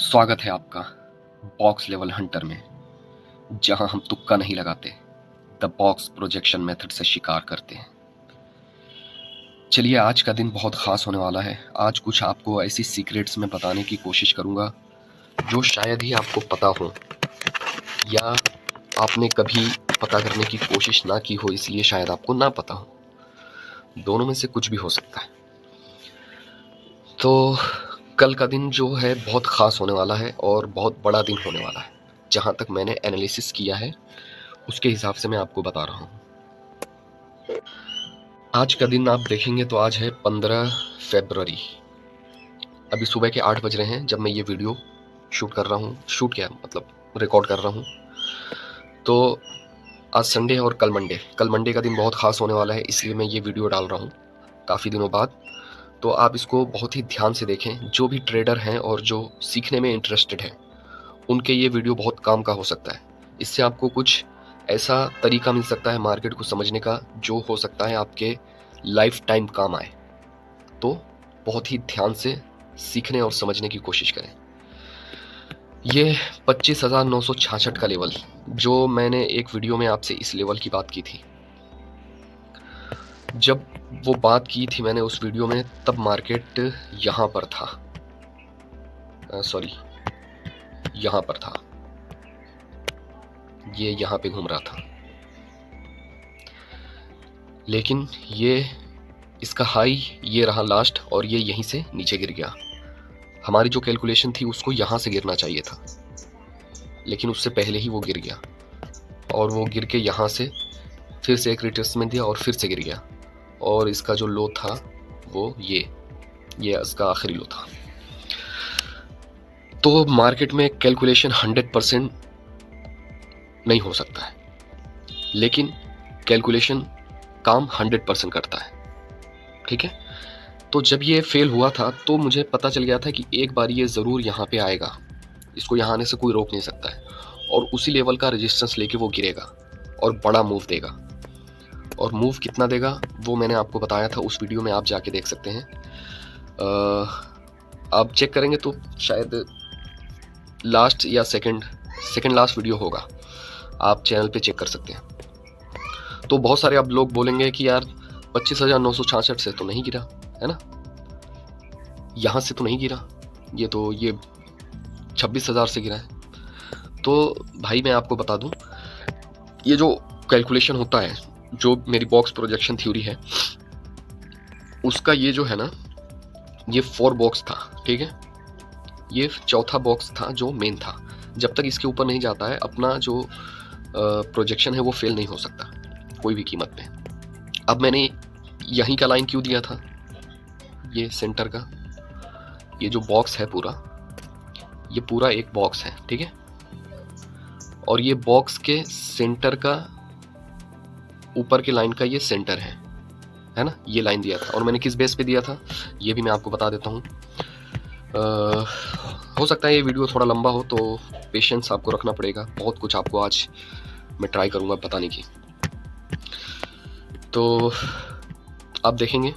स्वागत है आपका बॉक्स लेवल हंटर में, जहां हम तुक्का नहीं लगाते, द बॉक्स प्रोजेक्शन मेथड से शिकार करते हैं। चलिए, आज का दिन बहुत ख़ास होने वाला है। आज कुछ आपको ऐसी सीक्रेट्स में बताने की कोशिश करूंगा जो शायद ही आपको पता हो, या आपने कभी पता करने की कोशिश ना की हो, इसलिए शायद आपको ना पता हो। दोनों में से कुछ भी हो सकता है। तो कल का दिन जो है बहुत ख़ास होने वाला है और बहुत बड़ा दिन होने वाला है। जहाँ तक मैंने एनालिसिस किया है उसके हिसाब से मैं आपको बता रहा हूँ। आज का दिन आप देखेंगे तो आज है 15 फरवरी। अभी सुबह के 8 बज रहे हैं जब मैं ये वीडियो शूट कर रहा हूँ। शूट क्या मतलब रिकॉर्ड कर रहा हूँ। तो आज संडे है और कल मंडे का दिन बहुत ख़ास होने वाला है, इसलिए मैं ये वीडियो डाल रहा हूँ काफ़ी दिनों बाद। तो आप इसको बहुत ही ध्यान से देखें। जो भी ट्रेडर हैं और जो सीखने में इंटरेस्टेड हैं उनके ये वीडियो बहुत काम का हो सकता है। इससे आपको कुछ ऐसा तरीका मिल सकता है मार्केट को समझने का जो हो सकता है आपके लाइफ टाइम काम आए। तो बहुत ही ध्यान से सीखने और समझने की कोशिश करें। ये 25,966 का लेवल, जो मैंने एक वीडियो में आपसे इस लेवल की बात की थी। जब वो बात की थी मैंने उस वीडियो में, तब मार्केट यहाँ पर था, यहाँ पर था, ये यहाँ पे घूम रहा था। लेकिन ये इसका हाई ये रहा लास्ट, और ये यहीं से नीचे गिर गया। हमारी जो कैलकुलेशन थी उसको यहाँ से गिरना चाहिए था, लेकिन उससे पहले ही वो गिर गया, और वो गिर के यहाँ से फिर से एक रिट्रेसमेंट दिया और फिर से गिर गया। और इसका जो लो था वो ये इसका आखिरी लो था। तो मार्केट में कैलकुलेशन 100% नहीं हो सकता है, लेकिन कैलकुलेशन काम 100% करता है। ठीक है। तो जब ये फेल हुआ था तो मुझे पता चल गया था कि एक बार ये ज़रूर यहाँ पे आएगा, इसको यहाँ आने से कोई रोक नहीं सकता है, और उसी लेवल का रेजिस्टेंस लेके वो गिरेगा और बड़ा मूव देगा। और मूव कितना देगा वो मैंने आपको बताया था उस वीडियो में, आप जाके देख सकते हैं। आप चेक करेंगे तो शायद लास्ट या सेकंड लास्ट वीडियो होगा, आप चैनल पे चेक कर सकते हैं। तो बहुत सारे आप लोग बोलेंगे कि यार 25,966 से तो नहीं गिरा है ना, यहाँ से तो नहीं गिरा, ये 26,000 से गिरा है। तो भाई मैं आपको बता दूं, ये जो कैलकुलेशन होता है, जो मेरी बॉक्स प्रोजेक्शन थ्योरी है उसका ये जो है ना, ये 4 बॉक्स था। ठीक है। ये चौथा बॉक्स था जो मेन था। जब तक इसके ऊपर नहीं जाता है अपना जो प्रोजेक्शन है वो फेल नहीं हो सकता कोई भी कीमत पे। अब मैंने यहीं का लाइन क्यों दिया था, ये सेंटर का ये जो बॉक्स है पूरा, ये पूरा एक बॉक्स है। ठीक है। और ये बॉक्स के सेंटर का ऊपर के लाइन का ये सेंटर है ना, ये लाइन दिया था। और मैंने किस बेस पे दिया था ये भी मैं आपको बता देता हूँ। हो सकता है ये वीडियो थोड़ा लंबा हो, तो पेशेंस आपको रखना पड़ेगा। बहुत कुछ आपको आज मैं ट्राई करूँगा बताने की। तो आप देखेंगे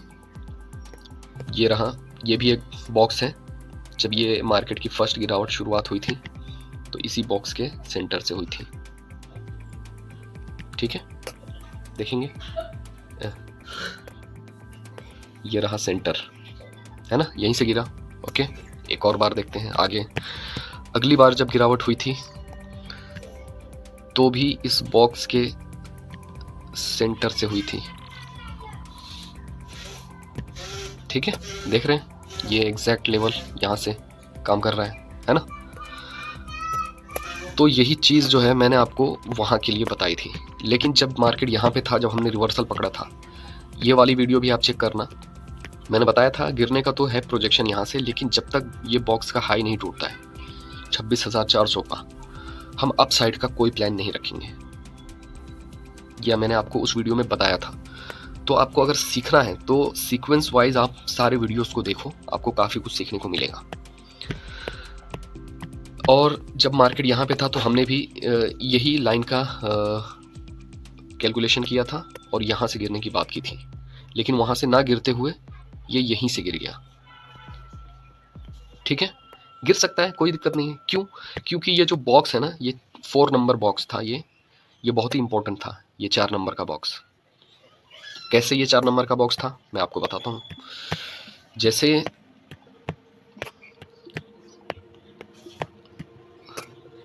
ये रहा, ये भी एक बॉक्स है। जब ये मार्केट की फर्स्ट गिरावट शुरुआत हुई थी तो इसी बॉक्स के सेंटर से हुई थी। ठीक है। देखेंगे ये रहा सेंटर, है ना, यहीं से गिरा। ओके, एक और बार देखते हैं आगे। अगली बार जब गिरावट हुई थी तो भी इस बॉक्स के सेंटर से हुई थी। ठीक है, देख रहे हैं ये एग्जैक्ट लेवल यहाँ से काम कर रहा है ना। तो यही चीज़ जो है मैंने आपको वहाँ के लिए बताई थी। लेकिन जब मार्केट यहाँ पे था, जब हमने रिवर्सल पकड़ा था, ये वाली वीडियो भी आप चेक करना, मैंने बताया था गिरने का तो है प्रोजेक्शन यहाँ से, लेकिन जब तक ये बॉक्स का हाई नहीं टूटता है 26,400 का, हम अप साइड का कोई प्लान नहीं रखेंगे। यह मैंने आपको उस वीडियो में बताया था। तो आपको अगर सीखना है तो सीक्वेंस वाइज आप सारे वीडियोस को देखो, आपको काफ़ी कुछ सीखने को मिलेगा। और जब मार्केट यहाँ पे था तो हमने भी यही लाइन का कैलकुलेशन किया था और यहाँ से गिरने की बात की थी, लेकिन वहाँ से ना गिरते हुए ये यहीं से गिर गया। ठीक है, गिर सकता है, कोई दिक्कत नहीं है। क्यों? क्योंकि ये जो बॉक्स है ना, ये 4 नंबर बॉक्स था, ये बहुत ही इंपॉर्टेंट था, ये 4 नंबर का बॉक्स। कैसे ये 4 नंबर का बॉक्स था मैं आपको बताता हूँ। जैसे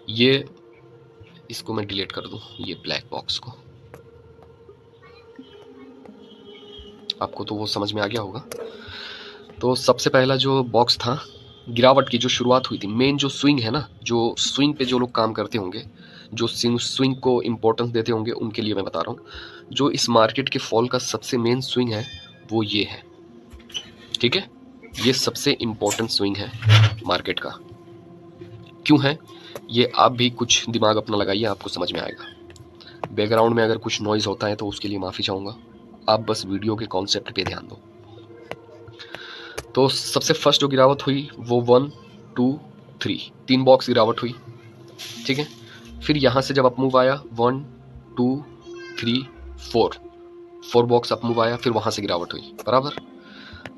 ये, इसको मैं डिलीट कर दूं, ये ब्लैक बॉक्स को, आपको तो वो समझ में आ गया होगा। तो सबसे पहला जो बॉक्स था, गिरावट की जो शुरुआत हुई थी, मेन जो स्विंग है ना, जो स्विंग पे जो लोग काम करते होंगे, जो स्विंग को इम्पोर्टेंस देते होंगे, उनके लिए मैं बता रहा हूँ। जो इस मार्केट के फॉल का सबसे मेन स्विंग है वो ये है, ठीक है। ये सबसे इम्पोर्टेंट स्विंग है मार्केट का। क्यों है ये? आप भी कुछ दिमाग अपना लगाइए, आपको समझ में आएगा। बैकग्राउंड में अगर कुछ नॉइज़ होता है तो उसके लिए माफ़ी चाहूँगा, आप बस वीडियो के कॉन्सेप्ट पे ध्यान दो। तो सबसे फर्स्ट जो गिरावट हुई वो 1 2 3 3 बॉक्स गिरावट हुई, ठीक है। फिर यहाँ से जब अप मूव आया 1 2 3 4 बॉक्स अप मूव आया, फिर वहाँ से गिरावट हुई, बराबर।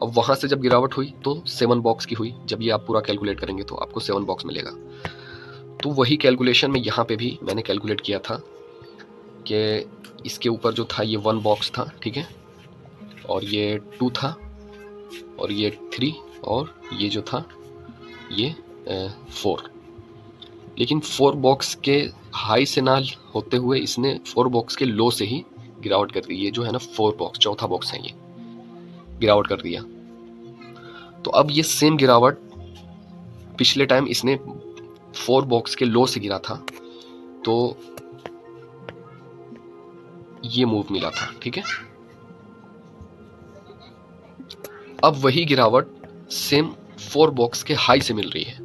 अब वहाँ से जब गिरावट हुई तो 7 बॉक्स की हुई। जब ये आप पूरा कैलकुलेट करेंगे तो आपको 7 बॉक्स मिलेगा। तो वही कैलकुलेशन में यहाँ पे भी मैंने कैलकुलेट किया था कि इसके ऊपर जो था ये 1 बॉक्स था, ठीक है, और ये 2 था, और ये 3, और ये जो था ये 4। लेकिन 4 बॉक्स के हाई से ना होते हुए इसने 4 बॉक्स के लो से ही गिरावट कर दी। ये जो है ना 4 बॉक्स, चौथा बॉक्स है, ये गिरावट कर दिया। तो अब ये सेम गिरावट पिछले टाइम इसने 4 बॉक्स के लो से गिरा था, तो ये मूव मिला था, ठीक है। अब वही गिरावट सेम 4 बॉक्स के हाई से मिल रही है,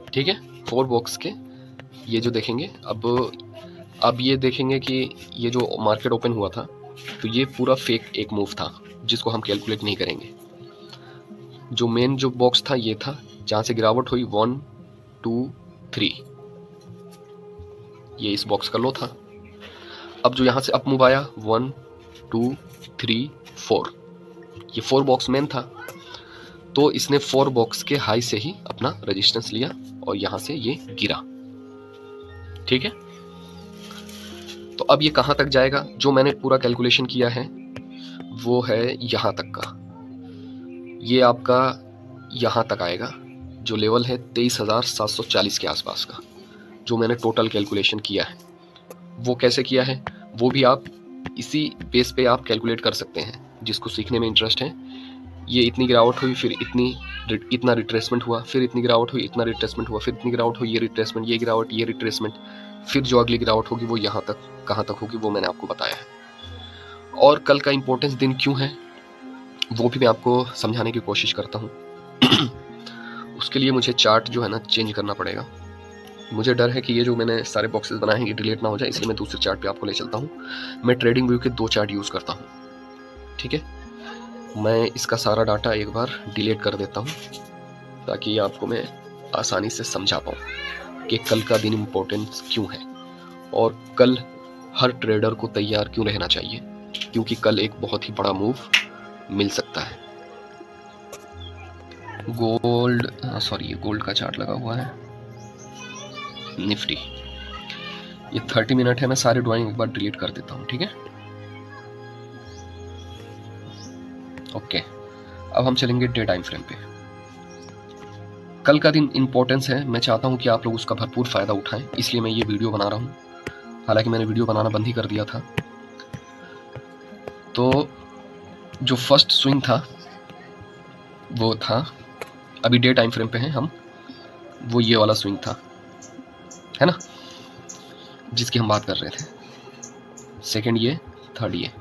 ठीक है। 4 बॉक्स के ये जो देखेंगे, अब ये देखेंगे कि ये जो मार्केट ओपन हुआ था तो ये पूरा फेक एक मूव था जिसको हम कैलकुलेट नहीं करेंगे। जो मेन जो बॉक्स था ये था जहाँ से गिरावट हुई 1 2 3, ये इस बॉक्स का लो था। अब जो यहाँ से अप मूव आया 1 2 3 4, ये 4 बॉक्स मेन था, तो इसने 4 बॉक्स के हाई से ही अपना रेजिस्टेंस लिया और यहाँ से ये गिरा, ठीक है। तो अब ये कहाँ तक जाएगा? जो मैंने पूरा कैलकुलेशन किया है वो है यहाँ तक का, ये आपका यहाँ तक आएगा, जो लेवल है 23,740 के आसपास का, जो मैंने टोटल कैलकुलेशन किया है। वो कैसे किया है वो भी आप इसी बेस पे आप कैलकुलेट कर सकते हैं, जिसको सीखने में इंटरेस्ट है। ये इतनी गिरावट हुई, फिर इतना रिट्रेसमेंट हुआ, फिर इतनी गिरावट हुई, इतना रिट्रेसमेंट हुआ, फिर इतनी गिरावट हुई, ये रिट्रेसमेंट, ये गिरावट, ये रिट्रेसमेंट, फिर जो अगली गिरावट होगी वो यहाँ तक, कहाँ तक होगी वो मैंने आपको बताया है। और कल का इम्पोर्टेंस दिन क्यों है वो भी मैं आपको समझाने की कोशिश करता हूँ। उसके लिए मुझे चार्ट जो है ना चेंज करना पड़ेगा। मुझे डर है कि ये जो मैंने सारे बॉक्सेस बनाए हैं ये डिलीट ना हो जाए, इसलिए मैं दूसरे चार्ट पे आपको ले चलता हूँ। मैं ट्रेडिंग व्यू के 2 चार्ट यूज़ करता हूँ, ठीक है। मैं इसका सारा डाटा एक बार डिलीट कर देता हूँ ताकि आपको मैं आसानी से समझा पाऊँ कि कल का दिन इम्पोर्टेंस क्यों है और कल हर ट्रेडर को तैयार क्यों रहना चाहिए, क्योंकि कल एक बहुत ही बड़ा मूव मिल सकता है। गोल्ड, सॉरी ये गोल्ड का चार्ट लगा हुआ है, निफ्टी, ये 30 मिनट है। मैं सारे ड्राइंग एक बार डिलीट कर देता हूँ, ठीक है। ओके, अब हम चलेंगे डे टाइम फ्रेम पे। कल का दिन इंपॉर्टेंस है, मैं चाहता हूँ कि आप लोग उसका भरपूर फ़ायदा उठाएं, इसलिए मैं ये वीडियो बना रहा हूँ। हालांकि मैंने वीडियो बनाना बंद ही कर दिया था। तो जो फर्स्ट स्विंग था वो था, अभी डे टाइम फ्रेम पे हैं हम, वो ये वाला स्विंग था, है ना, जिसकी हम बात कर रहे थे। सेकंड ये, थर्ड ये।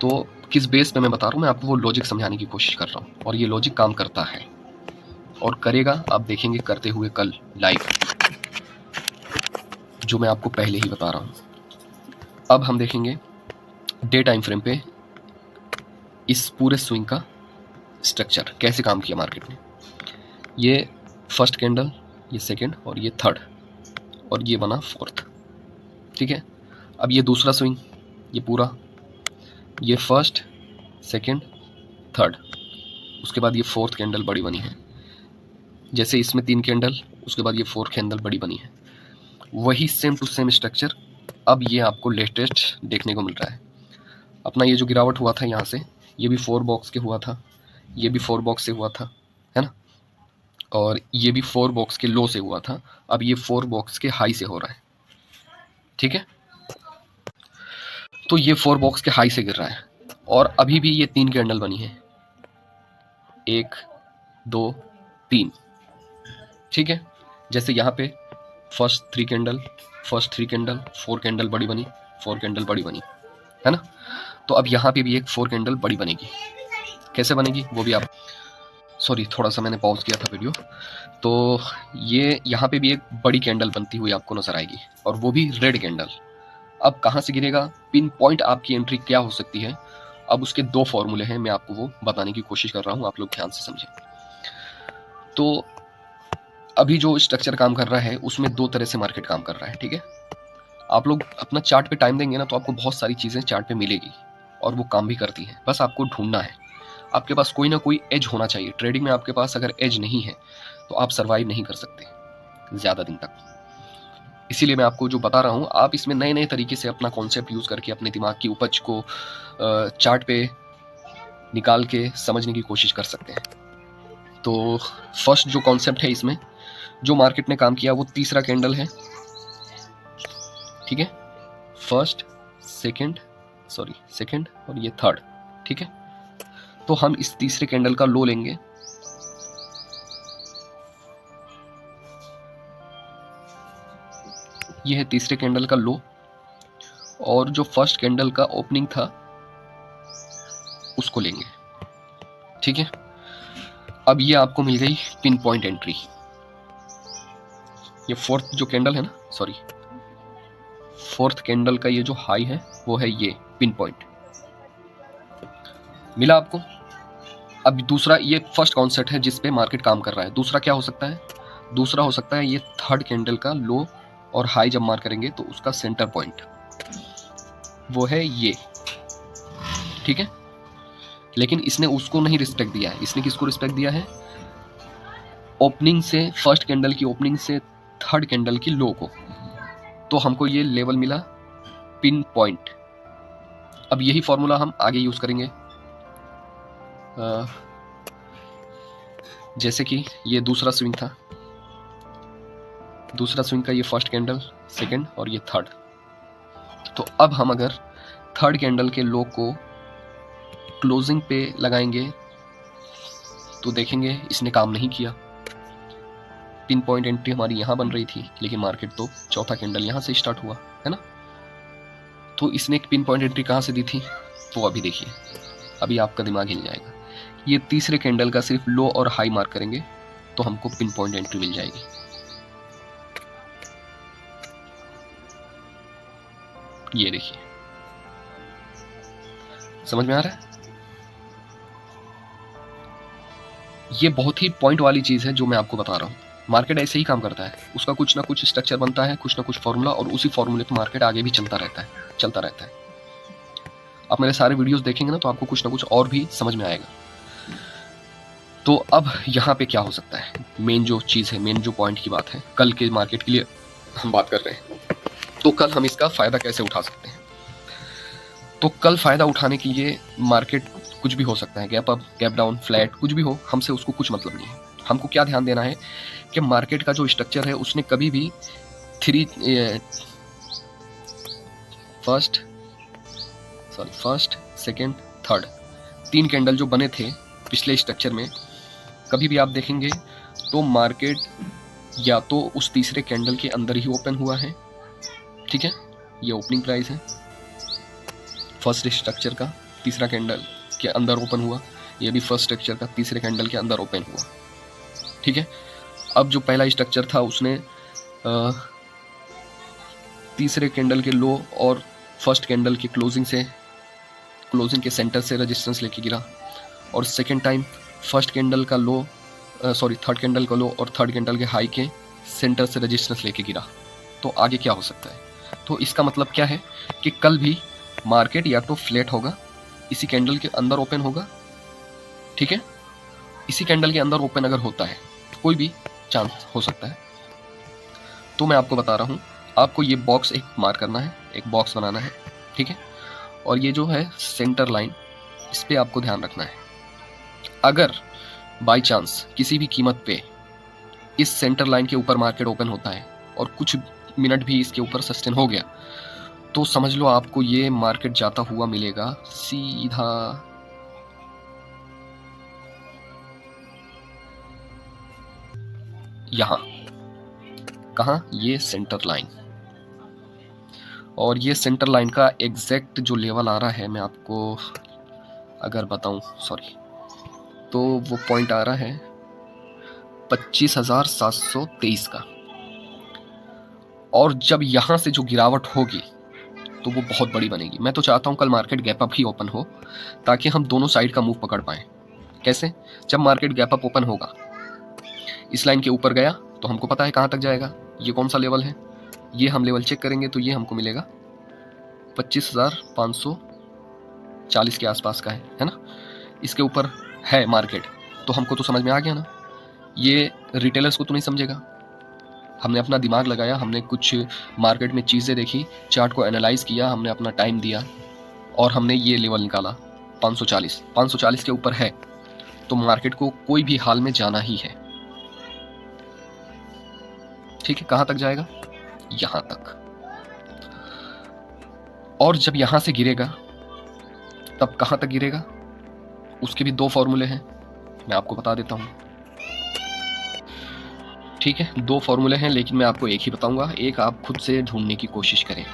तो किस बेस पे मैं बता रहा हूँ, मैं आपको वो लॉजिक समझाने की कोशिश कर रहा हूँ, और ये लॉजिक काम करता है और करेगा, आप देखेंगे करते हुए कल लाइव, जो मैं आपको पहले ही बता रहा हूँ। अब हम देखेंगे डे टाइम फ्रेम पे इस पूरे स्विंग का स्ट्रक्चर कैसे काम किया मार्केट ने। ये फर्स्ट कैंडल, ये सेकंड, और ये थर्ड, और ये बना फोर्थ, ठीक है। अब ये दूसरा स्विंग, ये पूरा, ये फर्स्ट, सेकंड, थर्ड, उसके बाद ये फोर्थ कैंडल बड़ी बनी है, जैसे इसमें 3 कैंडल, उसके बाद ये 4 कैंडल बड़ी बनी है, वही सेम टू सेम स्ट्रक्चर अब ये आपको लेटेस्ट देखने को मिल रहा है। अपना ये जो गिरावट हुआ था यहाँ से, ये भी 4 बॉक्स के हुआ था, ये भी 4 बॉक्स से हुआ था, है ना, और ये भी 4 बॉक्स के लो से हुआ था। अब ये 4 बॉक्स के हाई से हो रहा है, ठीक है। तो ये 4 बॉक्स के हाई से गिर रहा है, और अभी भी ये 3 कैंडल बनी है, 1 2 3, ठीक है। जैसे यहाँ पे first 3 candle, first 3 candle, 4 candle बड़ी बनी, 4 कैंडल बड़ी बनी, है ना। तो अब यहाँ पे भी एक 4 कैंडल बड़ी बनेगी। कैसे बनेगी वो भी आप, सॉरी थोड़ा सा मैंने पॉज किया था वीडियो। तो ये यहाँ पे भी एक बड़ी कैंडल बनती हुई आपको नजर आएगी, और वो भी रेड कैंडल। अब कहाँ से गिरेगा, पिन पॉइंट आपकी एंट्री क्या हो सकती है, अब उसके 2 फॉर्मूले हैं, मैं आपको वो बताने की कोशिश कर रहा हूँ, आप लोग ध्यान से समझें। तो अभी जो स्ट्रक्चर काम कर रहा है उसमें 2 तरह से मार्केट काम कर रहा है, ठीक है। आप लोग अपना चार्ट पे टाइम देंगे ना, तो आपको बहुत सारी चीज़ें चार्ट पे मिलेगी, और वो काम भी करती हैं, बस आपको ढूंढना है। आपके पास कोई ना कोई एज होना चाहिए ट्रेडिंग में। आपके पास अगर एज नहीं है तो आप सर्वाइव नहीं कर सकते ज़्यादा दिन तक। इसीलिए मैं आपको जो बता रहा हूँ, आप इसमें नए नए तरीके से अपना कॉन्सेप्ट यूज़ करके अपने दिमाग की उपज को चार्ट पे निकाल के समझने की कोशिश कर सकते हैं। तो फर्स्ट जो कॉन्सेप्ट है इसमें, जो मार्केट ने काम किया, वो तीसरा कैंडल है, ठीक है। फर्स्ट, सेकंड और ये थर्ड, ठीक है। तो हम इस तीसरे कैंडल का लो लेंगे, ये है तीसरे कैंडल का लो, और जो फर्स्ट कैंडल का ओपनिंग था उसको लेंगे, ठीक है। अब ये आपको मिल गई पिन पॉइंट एंट्री। ये फोर्थ जो कैंडल है ना, सॉरी फोर्थ कैंडल का ये जो हाई है वो है ये पिन पॉइंट, मिला आपको। अब दूसरा, ये फर्स्ट कॉन्सेप्ट है जिस पे मार्केट काम कर रहा है। दूसरा क्या हो सकता है, दूसरा हो सकता है ये थर्ड कैंडल का लो और हाई जब मार करेंगे तो उसका सेंटर पॉइंट वो है ये, ठीक है। लेकिन इसने उसको नहीं रिस्पेक्ट दिया है, इसने किसको रिस्पेक्ट दिया है, ओपनिंग से, फर्स्ट कैंडल की ओपनिंग से थर्ड कैंडल की लो को। तो हमको ये लेवल मिला पिन पॉइंट। अब यही फॉर्मूला हम आगे यूज करेंगे। जैसे कि ये दूसरा स्विंग था, दूसरा स्विंग का ये फर्स्ट कैंडल, सेकंड और ये थर्ड। तो अब हम अगर थर्ड कैंडल के लो को क्लोजिंग पे लगाएंगे तो देखेंगे इसने काम नहीं किया। पिन पॉइंट एंट्री हमारी यहाँ बन रही थी, लेकिन मार्केट तो चौथा कैंडल यहाँ से स्टार्ट हुआ, है ना। तो इसने एक पिन पॉइंट एंट्री कहाँ से दी थी, वो अभी देखिए, अभी आपका दिमाग हिल जाएगा। ये तीसरे कैंडल का सिर्फ लो और हाई मार्क करेंगे तो हमको पिन पॉइंट एंट्री मिल जाएगी। ये देखिए, समझ में आ रहा है। ये बहुत ही पॉइंट वाली चीज है जो मैं आपको बता रहा हूँ। मार्केट ऐसे ही काम करता है, उसका कुछ ना कुछ स्ट्रक्चर बनता है, कुछ ना कुछ फॉर्मूला, और उसी फॉर्मूले पे मार्केट आगे भी चलता रहता है। आप मेरे सारे वीडियोस देखेंगे ना तो आपको कुछ ना कुछ और भी समझ में आएगा। तो अब यहाँ पे क्या हो सकता है, मेन जो चीज़ है, मेन जो पॉइंट की बात है, कल के मार्केट के लिए हम बात कर रहे हैं। तो कल हम इसका फ़ायदा कैसे उठा सकते हैं। तो कल फ़ायदा उठाने के लिए मार्केट कुछ भी हो सकता है, gap up, gap down, flat, कुछ भी हो, हमसे उसको कुछ मतलब नहीं है। हमको क्या ध्यान देना है कि मार्केट का जो स्ट्रक्चर है उसने कभी भी फर्स्ट, सेकेंड, थर्ड, 3 कैंडल जो बने थे पिछले स्ट्रक्चर में, कभी भी आप देखेंगे तो मार्केट या तो उस तीसरे कैंडल के अंदर ही ओपन हुआ है, ठीक है। ये ओपनिंग प्राइस है फर्स्ट स्ट्रक्चर का, तीसरा कैंडल के अंदर ओपन हुआ, ये भी फर्स्ट स्ट्रक्चर का तीसरे कैंडल के अंदर ओपन हुआ, ठीक है। अब जो पहला स्ट्रक्चर था उसने तीसरे कैंडल के लो और फर्स्ट कैंडल के क्लोजिंग के सेंटर से रेजिस्टेंस लेके गिरा, और सेकेंड टाइम फर्स्ट कैंडल का लो, थर्ड कैंडल का लो और थर्ड कैंडल के हाई के सेंटर से रेजिस्टेंस लेके गिरा। तो आगे क्या हो सकता है, तो इसका मतलब क्या है कि कल भी मार्केट या तो फ्लैट होगा, इसी कैंडल के अंदर ओपन होगा, ठीक है। इसी कैंडल के अंदर ओपन अगर होता है कोई भी चांस हो सकता है। तो मैं आपको बता रहा हूँ, आपको ये बॉक्स एक मार्क करना है, एक बॉक्स बनाना है, ठीक है। और ये जो है सेंटर लाइन, इस पे आपको ध्यान रखना है। अगर बाई चांस किसी भी कीमत पे इस सेंटर लाइन के ऊपर मार्केट ओपन होता है और कुछ मिनट भी इसके ऊपर सस्टेन हो गया, तो समझ लो आपको ये मार्केट जाता हुआ मिलेगा सीधा यहां। कहां? ये सेंटर लाइन। और ये सेंटर लाइन का एग्जैक्ट जो लेवल आ रहा है, मैं आपको अगर बताऊं, सॉरी, तो वो पॉइंट आ रहा है 25,723 का। और जब यहां से जो गिरावट होगी तो वो बहुत बड़ी बनेगी। मैं तो चाहता हूं कल मार्केट गैप अप ही ओपन हो, ताकि हम दोनों साइड का मूव पकड़ पाएं। कैसे? जब मार्केट गैप अप ओपन होगा, इस लाइन के ऊपर गया तो हमको पता है कहां तक जाएगा। ये कौन सा लेवल है, ये हम लेवल चेक करेंगे तो ये हमको मिलेगा 25,540 के आसपास का है ना। इसके ऊपर है मार्केट, तो हमको तो समझ में आ गया ना। ये रिटेलर्स को तो नहीं समझेगा। हमने अपना दिमाग लगाया, हमने कुछ मार्केट में चीज़ें देखी, चार्ट को एनालाइज किया, हमने अपना टाइम दिया और हमने ये लेवल निकाला 540। 540 के ऊपर है तो मार्केट को कोई भी हाल में जाना ही है, ठीक है। कहां तक जाएगा? यहां तक। और जब यहां से गिरेगा तब कहां तक गिरेगा, उसके भी दो फॉर्मूले हैं, मैं आपको बता देता हूं, ठीक है। दो फॉर्मूले हैं, लेकिन मैं आपको एक ही बताऊंगा। एक आप खुद से ढूंढने की कोशिश करें,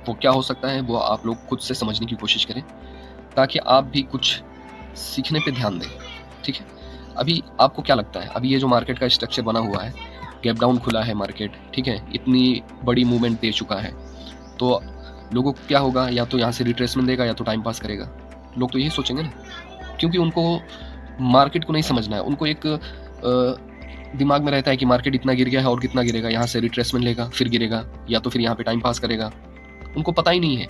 वो क्या हो सकता है वो आप लोग खुद से समझने की कोशिश करें, ताकि आप भी कुछ सीखने पे ध्यान दें, ठीक है। अभी आपको क्या लगता है, अभी ये जो मार्केट का स्ट्रक्चर बना हुआ है, गैप डाउन खुला है मार्केट, ठीक है, इतनी बड़ी मूवमेंट दे चुका है, तो लोगों को क्या होगा, या तो यहाँ से रिट्रेसमेंट देगा या तो टाइम पास करेगा। लोग तो यही सोचेंगे ना, क्योंकि उनको मार्केट को नहीं समझना है। उनको एक दिमाग में रहता है कि मार्केट इतना गिर गया है और कितना गिरेगा, यहाँ से रिट्रेसमेंट लेगा फिर गिरेगा, या तो फिर यहाँ पे टाइम पास करेगा। उनको पता ही नहीं है,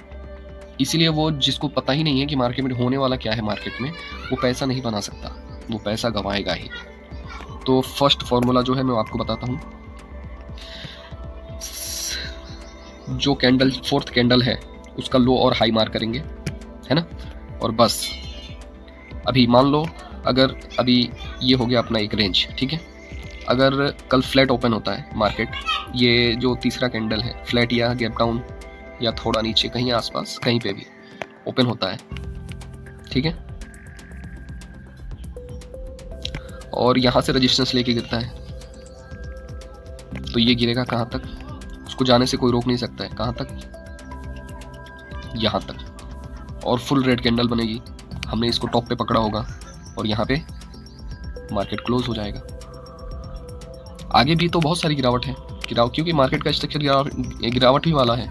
इसीलिए वो, जिसको पता ही नहीं है कि मार्केट में होने वाला क्या है मार्केट में, वो पैसा नहीं बना सकता, वो पैसा गंवाएगा ही। तो फर्स्ट फॉर्मूला जो है मैं आपको बताता हूँ। जो कैंडल, फोर्थ कैंडल है, उसका लो और हाई मार्क करेंगे, है ना। और बस अभी मान लो, अगर अभी ये हो गया अपना एक रेंज, ठीक है। अगर कल फ्लैट ओपन होता है मार्केट, ये जो तीसरा कैंडल है, फ्लैट या गैप डाउन या थोड़ा नीचे कहीं आसपास कहीं पे भी ओपन होता है, ठीक है, और यहाँ से रेजिस्टेंस लेके गिरता है, तो ये गिरेगा कहाँ तक, उसको जाने से कोई रोक नहीं सकता है। कहाँ तक? यहाँ तक। और फुल रेड कैंडल बनेगी, हमने इसको टॉप पे पकड़ा होगा और यहाँ पे मार्केट क्लोज हो जाएगा। आगे भी तो बहुत सारी गिरावट है, क्योंकि मार्केट का स्ट्रक्चर गिरावट ही वाला है।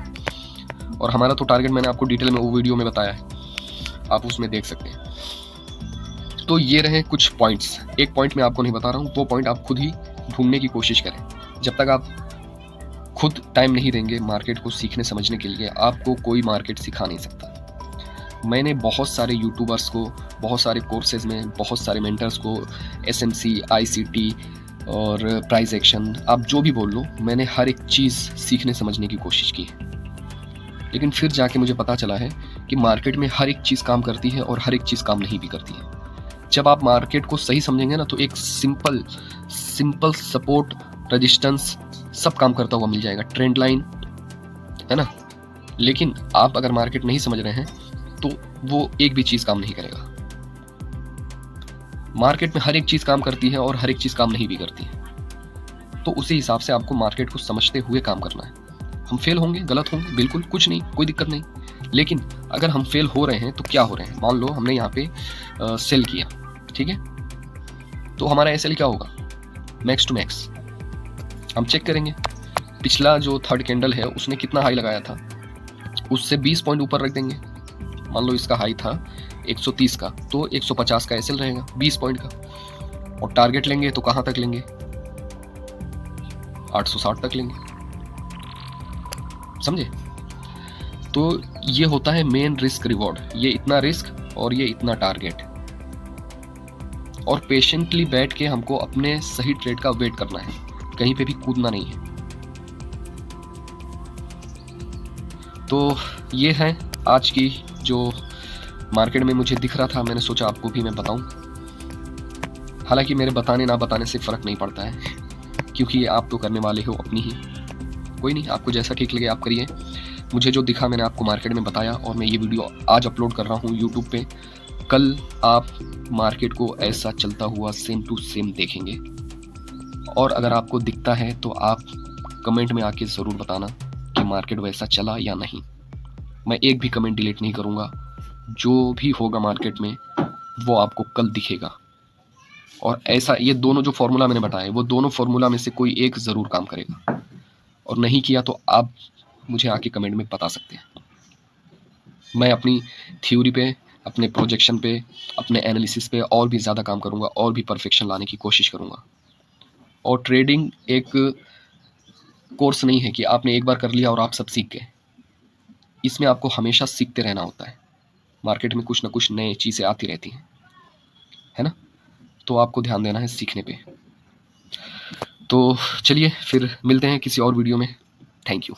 और हमारा तो टारगेट मैंने आपको डिटेल में वो वीडियो में बताया है, आप उसमें देख सकते हैं। तो ये रहे कुछ पॉइंट्स। एक पॉइंट मैं आपको नहीं बता रहा हूँ, वो पॉइंट आप खुद ही ढूंढने की कोशिश करें। जब तक आप खुद टाइम नहीं देंगे मार्केट को सीखने समझने के लिए, आपको कोई मार्केट सिखा नहीं सकता। मैंने बहुत सारे यूट्यूबर्स को, बहुत सारे कोर्सेज में, बहुत सारे मेंटर्स को, SMC, ICT और प्राइस एक्शन, आप जो भी बोल लो, मैंने हर एक चीज़ सीखने समझने की कोशिश की है। लेकिन फिर जाके मुझे पता चला है कि मार्केट में हर एक चीज़ काम करती है और हर एक चीज़ काम नहीं भी करती है। जब आप मार्केट को सही समझेंगे ना, तो एक सिंपल सपोर्ट, रेजिस्टेंस सब काम करता हुआ मिल जाएगा, ट्रेंड लाइन, है ना। लेकिन आप अगर मार्केट नहीं समझ रहे हैं तो वो एक भी चीज़ काम नहीं करेगा। मार्केट में हर एक चीज़ काम करती है और हर एक चीज़ काम नहीं भी करती है। तो उसी हिसाब से आपको मार्केट को समझते हुए काम करना है। हम फेल होंगे, गलत होंगे, बिल्कुल कुछ नहीं, कोई दिक्कत नहीं। लेकिन अगर हम फेल हो रहे हैं तो क्या हो रहे हैं, मान लो हमने यहाँ पे सेल किया, ठीक है, तो हमारा SL क्या होगा, मैक्स टू मैक्स। हम चेक करेंगे पिछला जो थर्ड कैंडल है उसने कितना हाई लगाया था, उससे 20 पॉइंट ऊपर रख देंगे। मान लो इसका हाई था 130 का, तो 150 का SL रहेगा 20 पॉइंट का। और टारगेट लेंगे तो कहाँ तक लेंगे, 860 तक लेंगे, समझे। तो ये होता है मेन रिस्क रिवॉर्ड, ये इतना रिस्क और ये इतना टारगेट। और पेशेंटली बैठ के हमको अपने सही ट्रेड का वेट करना है, कहीं पे भी कूदना नहीं है। तो ये है आज की जो मार्केट में मुझे दिख रहा था, मैंने सोचा आपको भी मैं बताऊं। हालांकि मेरे बताने ना बताने से फ़र्क नहीं पड़ता है, क्योंकि आप तो करने वाले हो अपनी ही। कोई नहीं, आपको जैसा ठीक लगे आप करिए। मुझे जो दिखा मैंने आपको मार्केट में बताया, और मैं ये वीडियो आज अपलोड कर रहा हूँ यूट्यूब पे। कल आप मार्केट को ऐसा चलता हुआ सेम टू सेम देखेंगे, और अगर आपको दिखता है तो आप कमेंट में आके ज़रूर बताना कि मार्केट वैसा चला या नहीं। मैं एक भी कमेंट डिलीट नहीं करूँगा। जो भी होगा मार्केट में वो आपको कल दिखेगा। और ऐसा ये दोनों जो फॉर्मूला मैंने बताया, वो दोनों फॉर्मूला में से कोई एक ज़रूर काम करेगा, और नहीं किया तो आप मुझे आके कमेंट में बता सकते हैं। मैं अपनी थ्योरी पे, अपने प्रोजेक्शन पे, अपने एनालिसिस पे और भी ज़्यादा काम करूँगा, और भी परफेक्शन लाने की कोशिश करूँगा। और ट्रेडिंग एक कोर्स नहीं है कि आपने एक बार कर लिया और आप सब सीख गए। इसमें आपको हमेशा सीखते रहना होता है। मार्केट में कुछ ना कुछ नई चीज़ें आती रहती हैं, है ना? तो आपको ध्यान देना है सीखने पे। तो चलिए फिर मिलते हैं किसी और वीडियो में। Thank you.